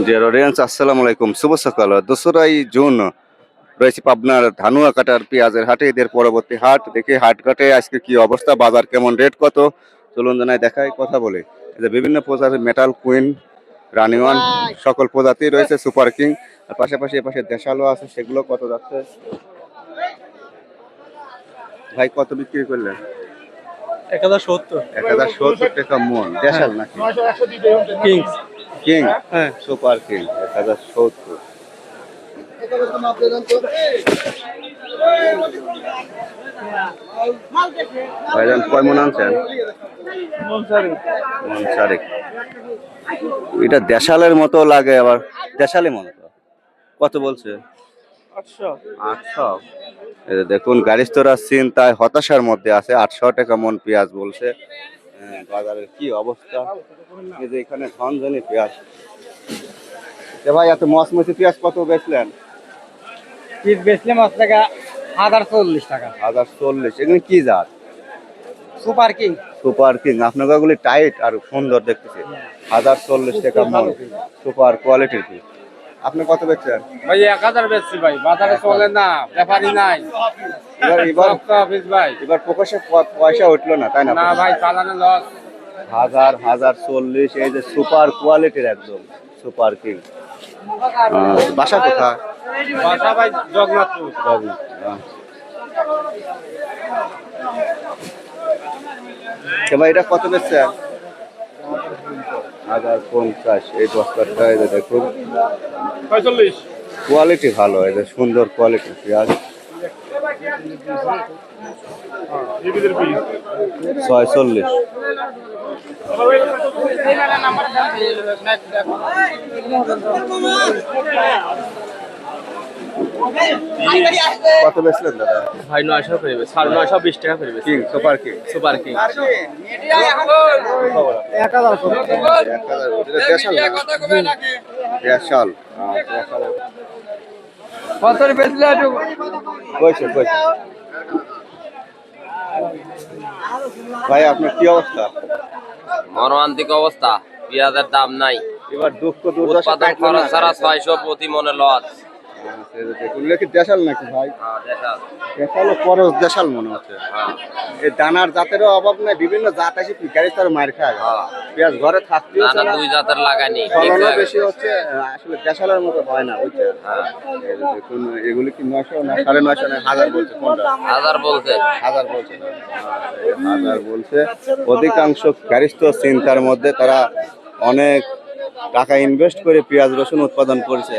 Dear audience, আসসালামু আলাইকুম। শুভ সকাল। 2রা জুন রয়েছে পাবনার ধানুয়া কাটার পেঁয়াজের হাটে, এদের পরবর্তী হাট। দেখে হাট ঘাটে আজকে কি অবস্থা, বাজার কেমন, রেট কত, চলুন জানাই দেখাই, কথা বলে। বিভিন্ন প্রজাতির মেটাল কুইন, রানিওয়ান সকল প্রজাতি রয়েছে, সুপার কিং, আর পাশাপাশি এপাশে দেশালও আছে, সেগুলো কত যাচ্ছে ভাই? কত বিক্রি করলেন? 1070 1070 টাকা মন। দেশাল নাকি? কিংস। কিং, হ্যাঁ, সুপার কিং 1070। ভাইজান কয় মন আনছেন? মন চারেক। এটা দেশালের মতো লাগে, আবার দেশালি মনে তো। কত বলছে? 800। এই যে দেখুন, গাড়িস্তরা চিন্তায় হতাশার মধ্যে আছে। 800 টাকা মন পেঁয়াজ বলছে। বাজারের কি অবস্থা! এই যে এখানে ঝনঝনি পেঁয়াজ। ভাই এত মসমসি পেঁয়াজ কত বেচলেন? পিস বেচলে মাছ টাকা 1040 টাকা। 1040। এগুলি কি জাত? Super king. Super king. আপনার ওগুলি টাইট আর সুন্দর দেখতেছি। 1040 টাকা মন, সুপার কোয়ালিটির পিস। আপনি কত বেচছেন ভাই? 1000 বেচছি ভাই, বাজারে চলে না, ব্যাপারই নাই। এবার প্রকাশে পয়সা উঠলো না, তাই না? না ভাই, চালানে লস। 1040। এই যে সুপার কোয়ালিটির, একদম সুপার কিং। বাসা কোথায়? বাসা ভাই জগন্নাথপুর। ভাই এটা কত বেচছেন? 1050। এই বস্তাটা এই যে দেখুন, 45। কোয়ালিটি ভালো, এই যে সুন্দর কোয়ালিটির পেঁয়াজ। 46। কত বেচলেন দাদা? ভাই 900 করে বেচ, 920 টাকা করে বেচ। King, super king. Super king. 1000। দেশাল। কত বেচলে একটু কইছে। ভাই আপনার কি অবস্থা? মর্মান্তিক অবস্থা, পেঁয়াজের দাম নাই। এবার দুঃখ দুর্দশা উৎপাদন খরচ ছাড়া 600 প্রতি মনে লস। দেশাল নাকি ভাই? দেশাল খরচ, দেশাল মনে হচ্ছে। এই দানার জাতেরও অভাব নাই, বিভিন্ন জাত আছে, গাড়ি তার মার খায়। পেঁয়াজ ঘরে থাকতেও না, 2 জাতের লাগানি, ফলনও বেশি হচ্ছে, আসলে দেশালের মতো হয় না, বুঝছেন? দেখুন এগুলি কি 900 না 950 না 1000 বলছে? কোনটা? 1000 বলছে। 1000 বলছে না? 1000 বলছে। অধিকাংশ গারিস্থ চিন্তার মধ্যে, তারা অনেক টাকা ইনভেস্ট করে পেঁয়াজ রসুন উৎপাদন করছে,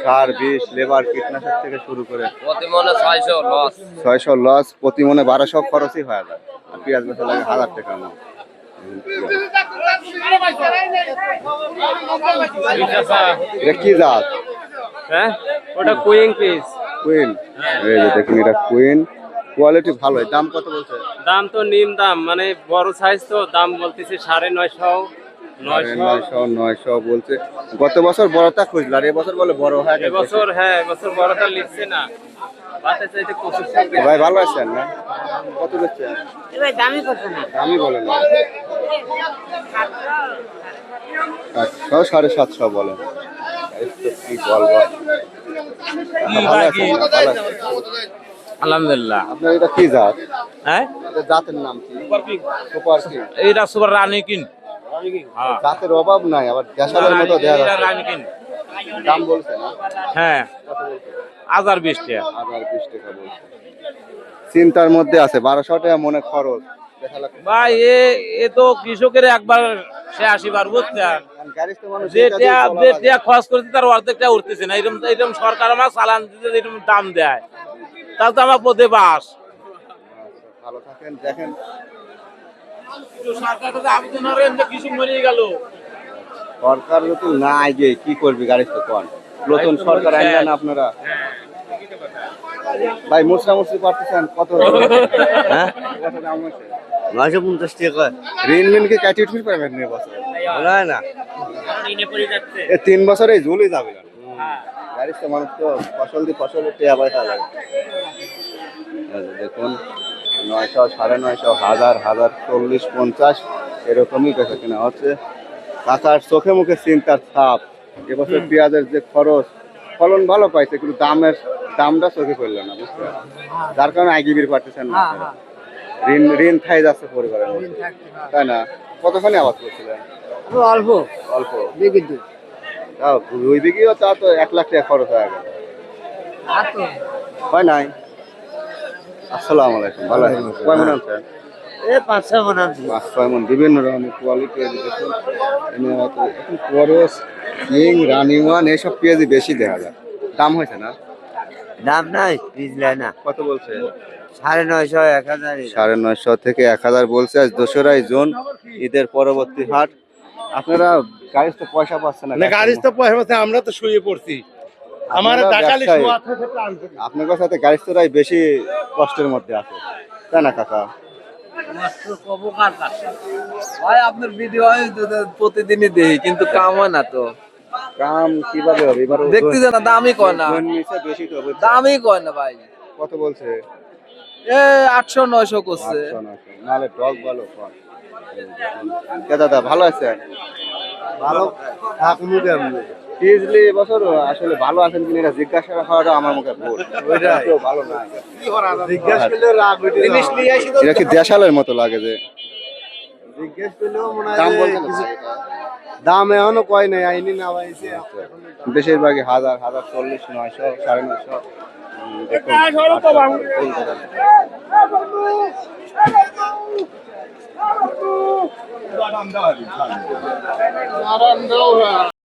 সার, বিষ, লেবার, কীটনাশক থেকে শুরু করে প্রতি মনে 600 লস। 600 লস, প্রতি মনে 1200 খরচই হয়ে যায়। আর পেঁয়াজ বেচা লাগে 1000 টাকা মন। এটা কি জাত? হ্যাঁ, ওটা কুইং পিস। কুইন। এই যে দেখুন, এটা কুইন, কোয়ালিটি ভালো। দাম কত বলছে? দাম তো নিম দাম, মানে বড় সাইজ তো, দাম বলতেছি 950। 900 বলছে। গত বছর বড়টা খুঁজলো, আর এবছর বলে বড় হয়ে গেছে। এবছর হ্যাঁ, এবছর বড়টা লিখছে না, বাতে চাইতে কচুর সঙ্গে। ভাই ভালো আছেন না? কত বেচছেন? এবার দামি কত না? দামই বলে না। 750 বলেন। কি বলবো, ভালো আছেন? ভালো আছেন। আলহামদুলিল্লাহ। আপনার এটা কি জাত? হ্যাঁ, এটা জাতের নাম কি? Super king. এইটা সুপার রানী কিন। হ্যাঁ, জাতের অভাব নাই, আবার দেশালের মতো দেয়া এটা যাচ্ছে। রানী কিন। দাম বলছে না? হ্যাঁ, কত বলছে? 1020 টাকা। 1020 টাকা বলছে। চিন্তার মধ্যে আছে, 1200 টাকা মনে খরচ। ভাই এ তো কৃষকের একবার সে 80 বার, বুঝছেন? যে খরচ করতে তার অর্ধেকটা উঠতেছে না। এরকম সরকার আমার চালান দিতে এরকম দাম দেয়, তাহলে তো আমার পদে বাস। ভালো থাকেন। দেখেন সরকার যদি না আগে কি করবি, গাড়ি তো কন নতুন সরকার আনলেন আপনারা। ভাই মুসরামুসরি করতেছেন কত? হ্যাঁ, কত দাম হয়েছে? 950 টাকা। ঋণ মিন কি কাটি উঠবি পারবেন না বছর? না, 3 বছরে ঝুলে যাবে। গাড়ি তো মানুষ তো ফসল দিয়ে ফসল উঠে আবার খাওয়া লাগে। দেখুন 900, 950, 1000, 1040, 50 এরকমই বেচা কেনা হচ্ছে। কাকার চোখে মুখে চিন্তার ছাপ। এবছর পেঁয়াজের যে খরচ, ফলন ভালো পাইছে কিন্তু দামটা চোখে পড়লো না, বুঝতে পারছেন? যার কারণে আইগিবির পারতেছেন না আপনারা। ঋণ ঋণ খাই যাচ্ছে পরিবারের মধ্যে, তাই না? কতখানি আবাদ করছিলেন? অল্প অল্প। বিঘিত তাও 2 বিঘিও তা তো 1 লাখ টাকা খরচ হয়ে গেল, হয় নাই? আসসালামু আলাইকুম, ভালো আছেন? কয় মন আনছেন? এই 5-6 মন আনছি। 5-6 মন, বিভিন্ন রকমের কোয়ালিটি দেখুন। এখন করস, কিং, রানিওয়ান এইসব পেঁয়াজি বেশি দেখা যায়। দাম হয়েছে না? দাম নাই বুঝলে না, কত বলছে? 950 1000 950 থেকে 1000 বলছে। আজ 2রা জুন, ঈদের পরবর্তী হাট। আপনারা গাড়ির তো পয়সা পাচ্ছেন না, গাড়ির তো পয়সা পাচ্ছে, আমরা তো শুয়ে পড়ছি। আমার আপনারা ঢাকালি ব্যবসায়ী। শোয়া থেকে আনতে আপনার সাথে গাড়িস্তরাই বেশি কষ্টের মধ্যে আছে, তাই না কাকা? ভাই আপনার ভিডিও আমি প্রতিদিনই দেখি কিন্তু কাম হয় না তো। কাম কিভাবে হবে এবার? দেখতে না দামই কয় না, বেশি তো বুঝছেন? দামই কয় না ভাই। কত বলছে? এ 800-900 করছে। 800, নাহলে টক ভালো কম। কে দাদা ভালো আছেন? ভালো থাকমু কেমনে? সিরিয়াসলি এবছর আসলে ভালো আছেন কিনা এটা জিজ্ঞাসা করাটা আমার মুখে ভুল। কেউ ভালো না। জিজ্ঞেস করলে রাগ উঠে জিনিস নিয়ে আসি তো এটা কি দেশালের মতো লাগে যে? জিজ্ঞেস করলেও মনে দাম হয় বলছেন যে কিছু? দাম এখনো কয় নাই, আইনি না পাইছে। বেশিরভাগই 1000, 1040, 900, 950। দেখুন